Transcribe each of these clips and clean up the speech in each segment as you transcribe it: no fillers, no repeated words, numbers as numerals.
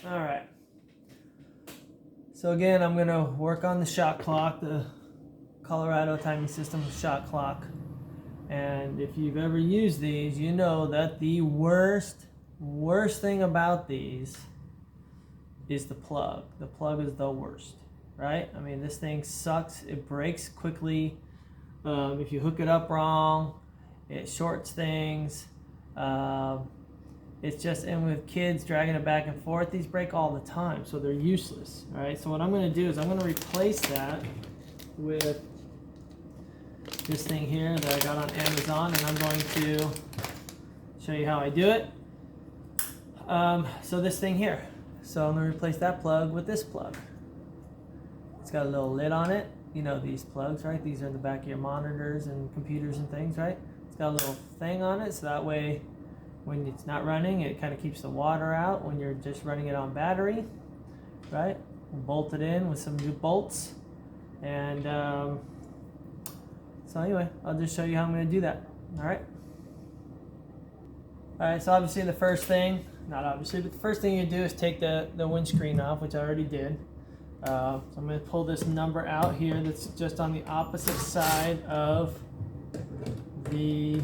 All right. So again, I'm gonna work on the shot clock, the Colorado timing system shot clock. And if you've ever used these, you know that the worst thing about these is the plug. The plug is the worst, right? I mean, this thing sucks. It breaks quickly. If you hook it up wrong, it shorts things. It's just, and with kids dragging it back and forth, these break all the time, so they're useless. All right, so what I'm going to do is I'm going to replace that with this thing here that I got on Amazon, and I'm going to show you how I do it. So this thing here, so I'm going to replace that plug with this plug. It's got a little lid on it. You know these plugs, right? These are in the back of your monitors and computers and things, right? It's got a little thing on it, so that way when it's not running, it kind of keeps the water out when you're just running it on battery, right? Bolt it in with some new bolts. And so anyway, I'll just show you how I'm going to do that. All right. All right, so obviously the first thing, not obviously, but the first thing you do is take the windscreen off, which I already did. So I'm going to pull this number out here that's just on the opposite side of the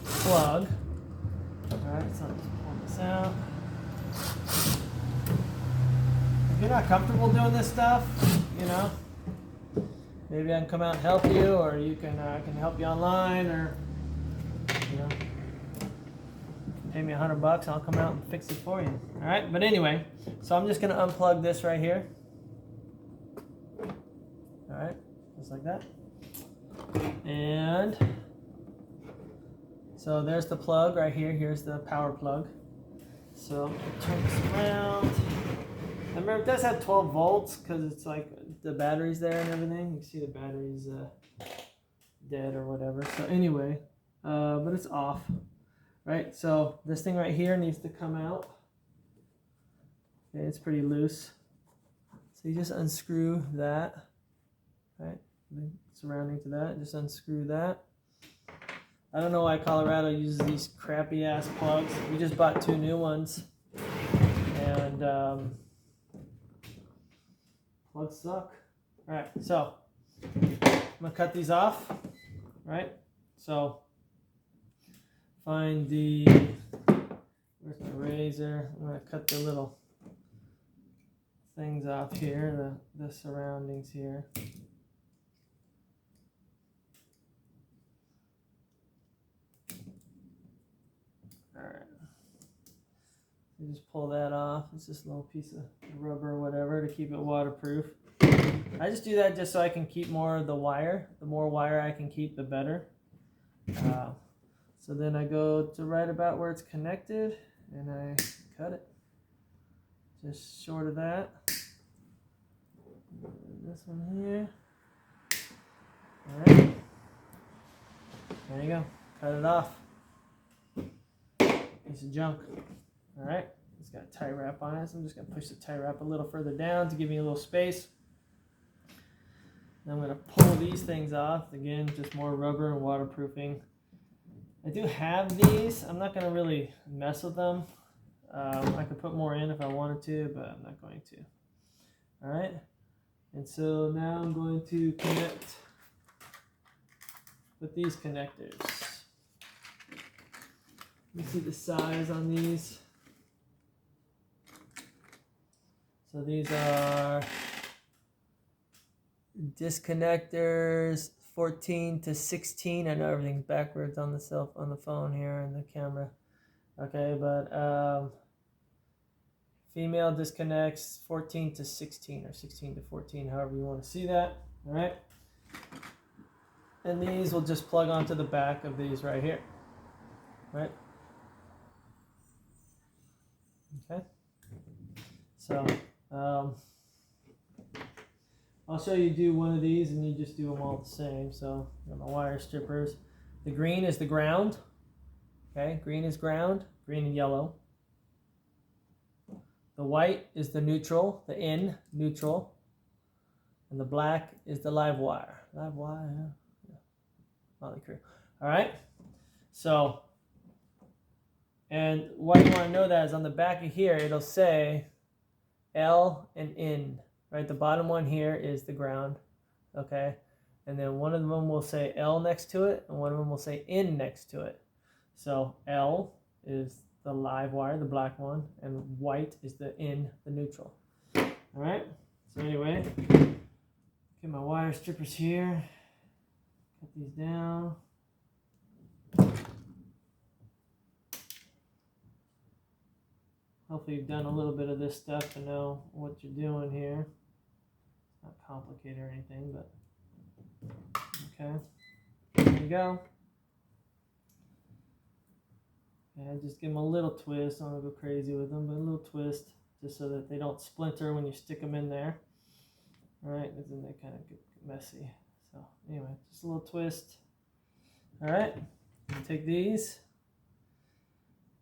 plug. Alright, so I'll just pull this out. If you're not comfortable doing this stuff, you know, maybe I can come out and help you, or you can I can help you online, or you know, pay me $100 and I'll come out and fix it for you. Alright, but anyway, so I'm just going to unplug this right here. Alright, just like that. And so there's the plug right here. Here's the power plug. So I'm going to turn this around. And remember, it does have 12 volts because it's like the battery's there and everything. You can see the battery's dead or whatever. So anyway, but it's off. Right, so this thing right here needs to come out. Okay, it's pretty loose. So you just unscrew that, right? Surrounding to that, just unscrew that. I don't know why Colorado uses these crappy ass plugs. We just bought 2 new ones, and plugs suck. All right, so I'm gonna cut these off. Right, so. Find the, where's my razor? I'm going to cut the little things off here, the surroundings here. Alright. You just pull that off. It's just a little piece of rubber or whatever to keep it waterproof. I just do that just so I can keep more of the wire. The more wire I can keep, the better. So then I go to right about where it's connected and I cut it. Just short of that. And this one here. Alright. There you go. Cut it off. Piece of junk. Alright. It's got a tie wrap on it, so I'm just going to push the tie wrap a little further down to give me a little space. Then I'm going to pull these things off. Again, just more rubber and waterproofing. I do have these. I'm not going to really mess with them. I could put more in if I wanted to, but I'm not going to. All right. And so now I'm going to connect with these connectors. Let me see the size on these. So these are disconnectors 14 to 16. I know everything's backwards on the phone here and the camera. Okay, but female disconnects 14 to 16 or 16 to 14, however you want to see that. All right. And these will just plug onto the back of these right here. Right. Okay. So I'll show you do one of these and you just do them all the same. So I got my wire strippers. The green is the ground. Okay, green is ground, green and yellow. The white is the neutral, the in, neutral. And the black is the live wire. Live wire, yeah. Motley Crew. All right, so And why you want to know that is on the back of here, it'll say L and in, right? The bottom one here is the ground, okay? And then one of them will say L next to it, and one of them will say in next to it. So L is the live wire, the black one, and white is the in, the neutral. All right, so anyway, get my wire strippers here, cut these down. Hopefully you've done a little bit of this stuff to know what you're doing here. It's not complicated or anything, but okay, there you go. And just give them a little twist. I don't want to go crazy with them, but a little twist just so that they don't splinter when you stick them in there. All right, because then they kind of get messy. So anyway, just a little twist. All right, take these,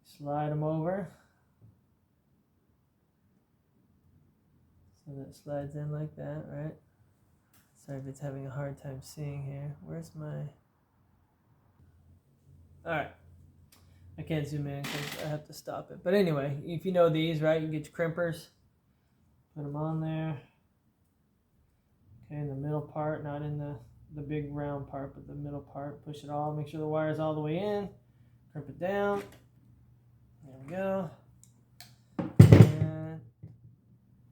slide them over. So that slides in like that, right? Sorry if it's having a hard time seeing here. Where's my... Alright. I can't zoom in because I have to stop it. But anyway, if you know these, right, you get your crimpers. Put them on there. Okay, in the middle part, not in the big round part, but the middle part. Push it all, make sure the wire's all the way in. Crimp it down. There we go. And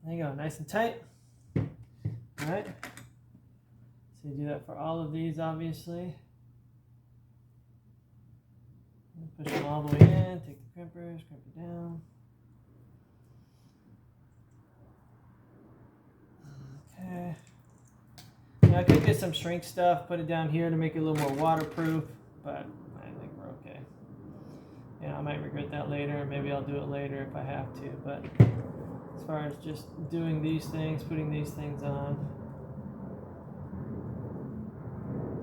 there you go, nice and tight. All right. So you do that for all of these, obviously. Push them all the way in, take the crimpers, crimp it down. Okay. Now I could get some shrink stuff, put it down here to make it a little more waterproof, but I think we're okay. Yeah, I might regret that later. Maybe I'll do it later if I have to, but as far as just doing these things, putting these things on,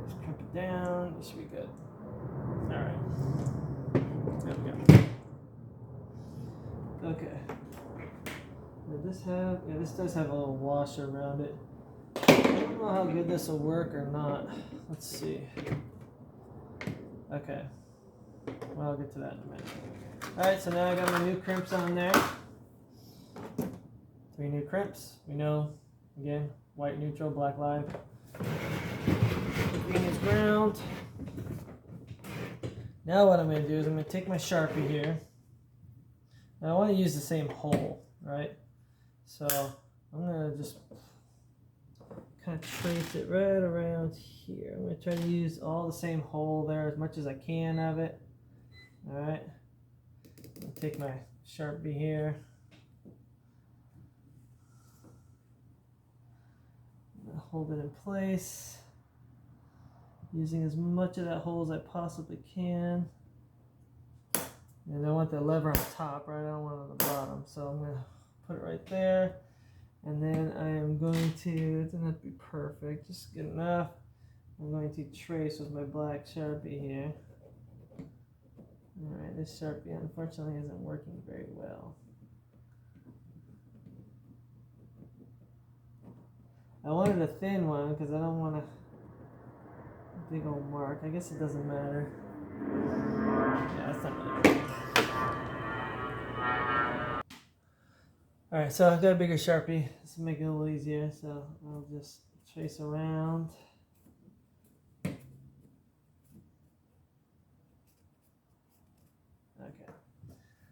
just crimp it down, this should be good. All right. There we go. Okay. Did this have, yeah, this does have a little washer around it. I don't know how good this will work or not. Let's see. Okay. Well, I'll get to that in a minute. Alright, so now I got my new crimps on there. 3 new crimps. We know, again, white neutral, black live. Green is ground. Now what I'm going to do is I'm going to take my Sharpie here. Now I want to use the same hole, right? So I'm going to just kind of trace it right around here. I'm going to try to use all the same hole there as much as I can of it. All right. I'm going to take my Sharpie here. I'm going to hold it in place, using as much of that hole as I possibly can. And I want the lever on top, right? I don't want it on the bottom. So I'm going to put it right there. And then I am going to, it doesn't have to be perfect, just good enough. I'm going to trace with my black Sharpie here. Alright, this Sharpie unfortunately isn't working very well. I wanted a thin one because I don't want a big old mark. I guess it doesn't matter. Yeah, that's not really good. Alright, so I've got a bigger Sharpie. This will make it a little easier. So I'll just trace around. Okay.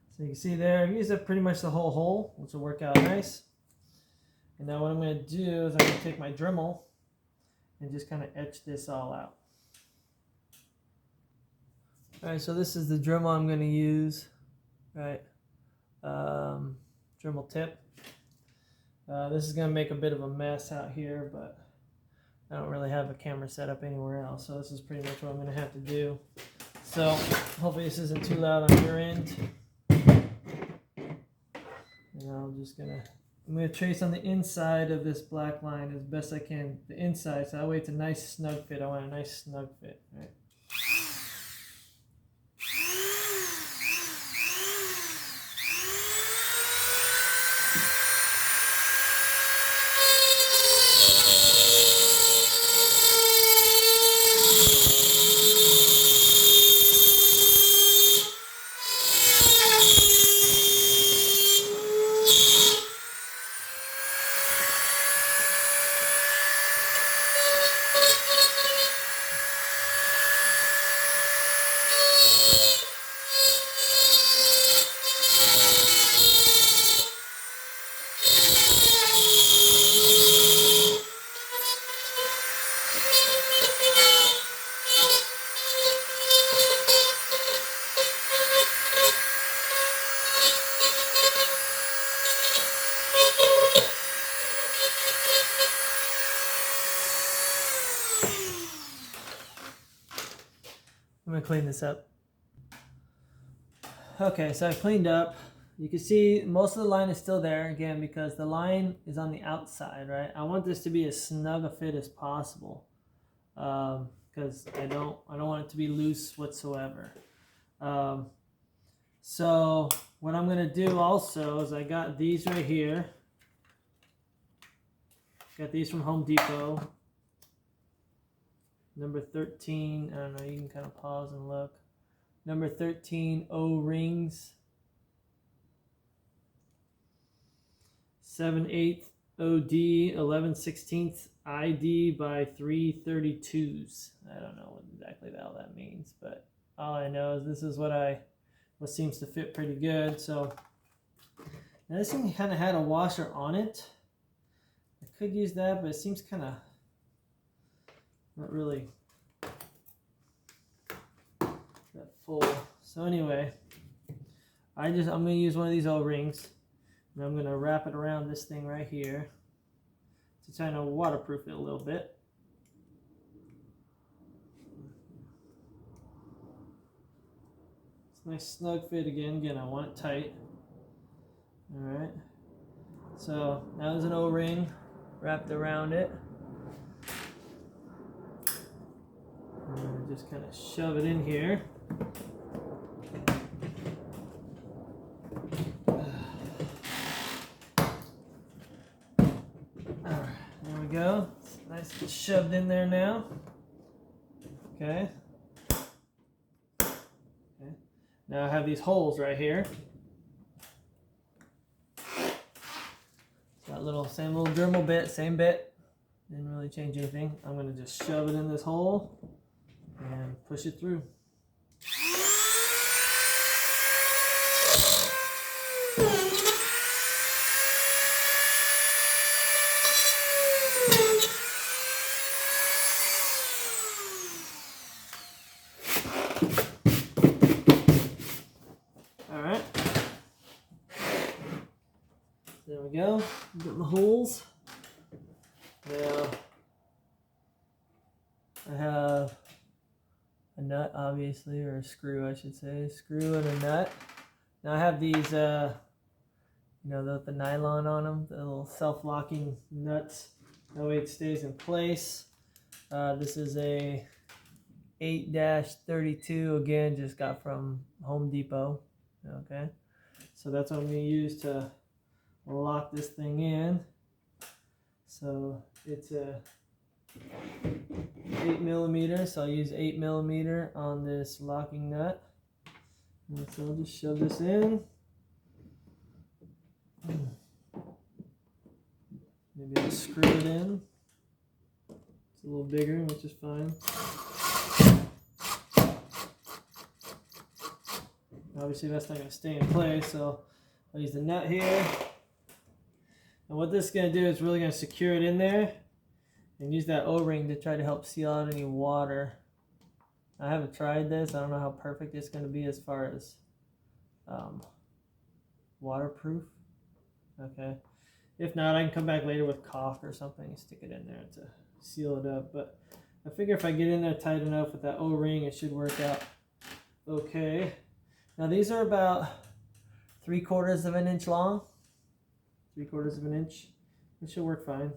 So you can see there, I've used up pretty much the whole hole, which will work out nice. And now what I'm going to do is I'm going to take my Dremel and just kind of etch this all out. Alright, so this is the Dremel I'm going to use, right? Dremel tip. This is going to make a bit of a mess out here, but I don't really have a camera set up anywhere else, so this is pretty much what I'm going to have to do. So hopefully this isn't too loud on your end. And I'm going to trace on the inside of this black line as best I can, the inside, so that way it's a nice snug fit. I want a nice snug fit, right? gonna clean this up. Okay, so I cleaned up. You can see most of the line is still there, again, because the line is on the outside, right? I want this to be as snug a fit as possible, because I don't want it to be loose whatsoever. So what I'm gonna do also is I got these right here. Got these from Home Depot. Number 13, I don't know, you can kind of pause and look. Number 13 O-rings. 7/8 OD, 11/16 ID by 332s. I don't know what exactly all that means, but all I know is this is what seems to fit pretty good. So now this thing kind of had a washer on it. I could use that, but it seems kind of not really that full. So anyway, I'm gonna use one of these O-rings. And I'm going to wrap it around this thing right here to try to waterproof it a little bit. It's a nice snug fit again. Again, I want it tight. Alright. So now there's an O-ring wrapped around it. I'm going to just kind of shove it in here. Go. It's nice and shoved in there now. Okay. Now I have these holes right here. That same little Dremel bit, same bit. Didn't really change anything. I'm going to just shove it in this hole and push it through. There we go. Got the holes. Now I have a nut, obviously, or a screw, I should say. A screw and a nut. Now I have these, the nylon on them, the little self-locking nuts. That way it stays in place. This is a 8-32, again, just got from Home Depot. Okay, so that's what I'm going to use to lock this thing in. So it's a 8mm, so I'll use 8mm on this locking nut. And so I'll just shove this in. Maybe I'll screw it in. It's a little bigger, which is fine. Obviously that's not going to stay in place, so I'll use the nut here. And what this is going to do is really going to secure it in there and use that O-ring to try to help seal out any water. I haven't tried this. I don't know how perfect it's going to be as far as waterproof. Okay. If not, I can come back later with caulk or something and stick it in there to seal it up. But I figure if I get in there tight enough with that O-ring, it should work out okay. Now these are about 3/4 of an inch long. 3/4 of an inch. It should work fine.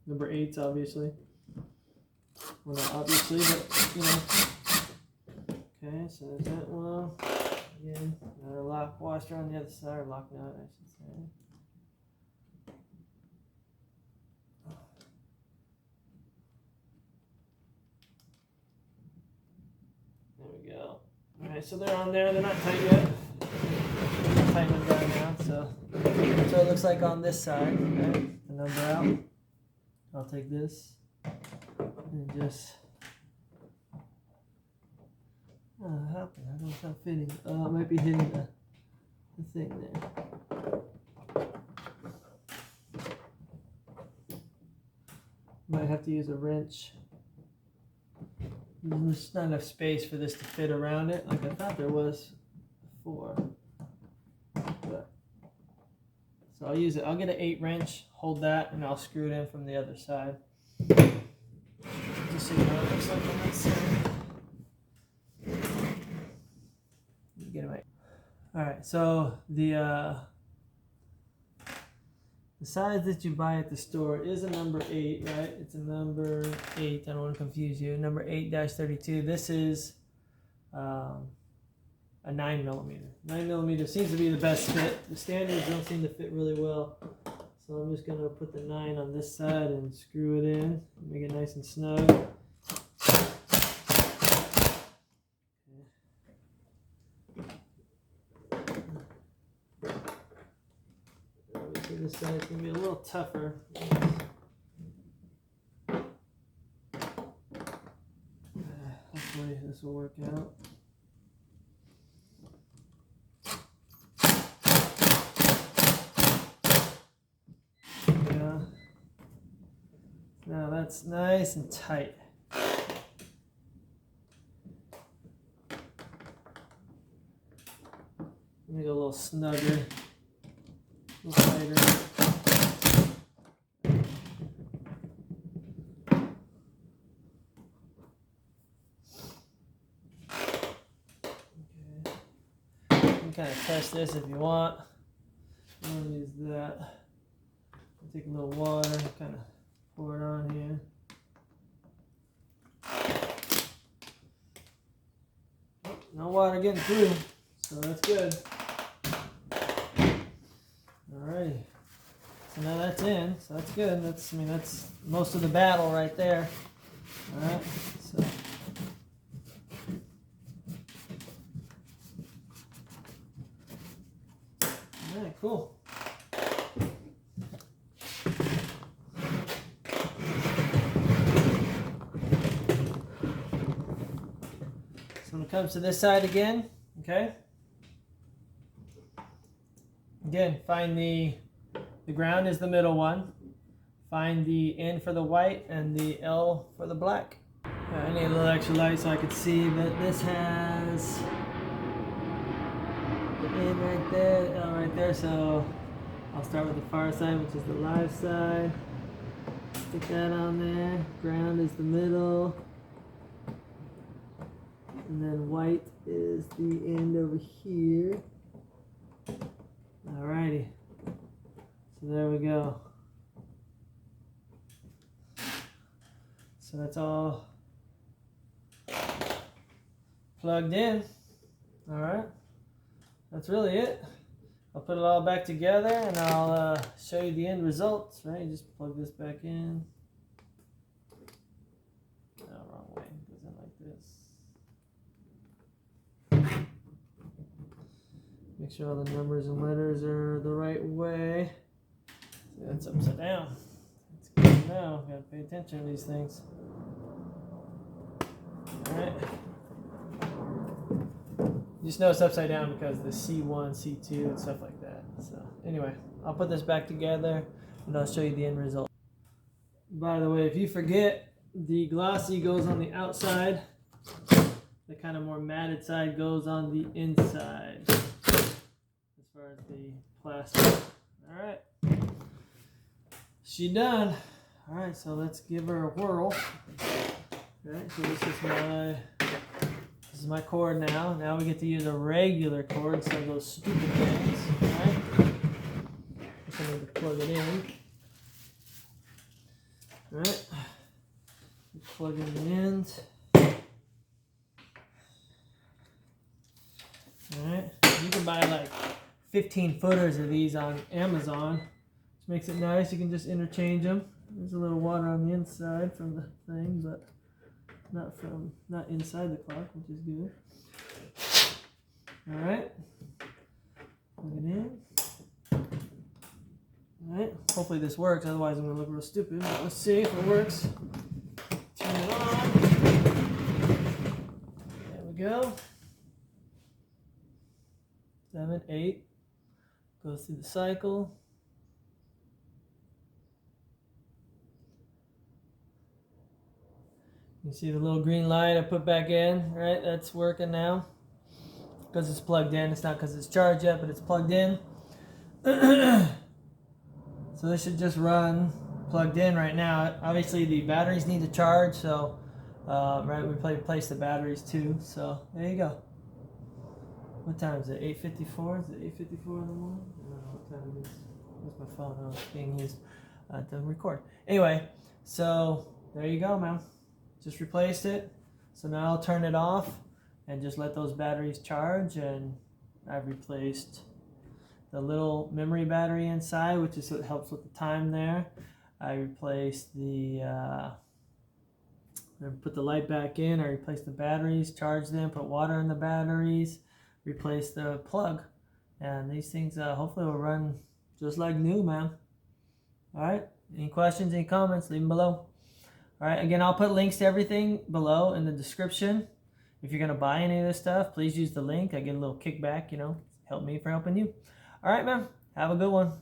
Number 8s, obviously. Well, not obviously, but you know. Okay, so there's that one. Again, another lock washer on the other side, or lock nut, I should say. There we go. Alright, so they're on there. They're not tight yet. Tighten them down now. So it looks like on this side. Okay, the number out. I'll take this and just. Oh, what happened? I don't know if I'm fitting. Oh, it might be hitting the thing there. Might have to use a wrench. There's not enough space for this to fit around it like I thought there was before. But, so I'll use it. I'll get an 8 wrench, hold that, and I'll screw it in from the other side. Just so you know what it looks like on that side. All right, so the size that you buy at the store is a number 8, right? It's a number 8. I don't want to confuse you. Number 8-32. This is a 9mm. 9mm seems to be the best fit. The standards don't seem to fit really well. So I'm just going to put the 9 on this side and screw it in. Make it nice and snug. This side's going to be a little tougher. Hopefully this will work out. Yeah. Now that's nice and tight. Make it a little snugger. A little tighter. Kind of test this if you want. I'm going to use that. Take a little water, kind of pour it on here. Oh, no water getting through, so that's good. Alrighty. So now that's in, so that's good. That's most of the battle right there. Alright, so. Alright, cool. So when it comes to this side again, okay? Again, find the ground is the middle one. Find the N for the white and the L for the black. I need a little extra light so I could see that this has the N right there, L right there. So I'll start with the far side, which is the live side. Stick that on there. Ground is the middle. And then white is the end over here. Alrighty. So there we go. So that's all plugged in. Alright. That's really it. I'll put it all back together and I'll show you the end results. Right? You just plug this back in. No, wrong way. It goes in like this. Make sure all the numbers and letters are the right way. See, that's upside down. It's good now. Gotta pay attention to these things. Alright. You just know it's upside down because the C1, C2, and stuff like that. So anyway, I'll put this back together and I'll show you the end result. By the way, if you forget, the glossy goes on the outside. The kind of more matted side goes on the inside. As far as the plastic. Alright. She done. Alright, so let's give her a whirl. Alright, so this is my cord now. Now we get to use a regular cord instead of those stupid things. Alright. Just need to plug it in. Alright. Plug in the ends. Alright. You can buy like 15 footers of these on Amazon, which makes it nice. You can just interchange them. There's a little water on the inside from the thing, but not inside the clock, which is good. Alright. Plug it in. Alright. Hopefully this works, otherwise I'm going to look real stupid. But let's see if it works. Turn it on. There we go. 7, 8. Goes through the cycle. You see the little green light I put back in, right? That's working now. Because it's plugged in. It's not because it's charged yet, but it's plugged in. So this should just run plugged in right now. Obviously the batteries need to charge, so right, we replace the batteries too. So there you go. What time is it? 8:54? Is it 8:54 in the morning? I don't know what time it is. Where's my phone? Oh, it's being used to record. Anyway, so there you go, man. Just replaced it. So now I'll turn it off and just let those batteries charge. And I've replaced the little memory battery inside, which is what helps with the time there. I replaced put the light back in. I replaced the batteries, charged them, put water in the batteries, replaced the plug. And these things hopefully will run just like new, man. All right. Any questions, any comments, leave them below. All right. Again, I'll put links to everything below in the description. If you're going to buy any of this stuff, please use the link. I get a little kickback, help me for helping you. All right, man. Have a good one.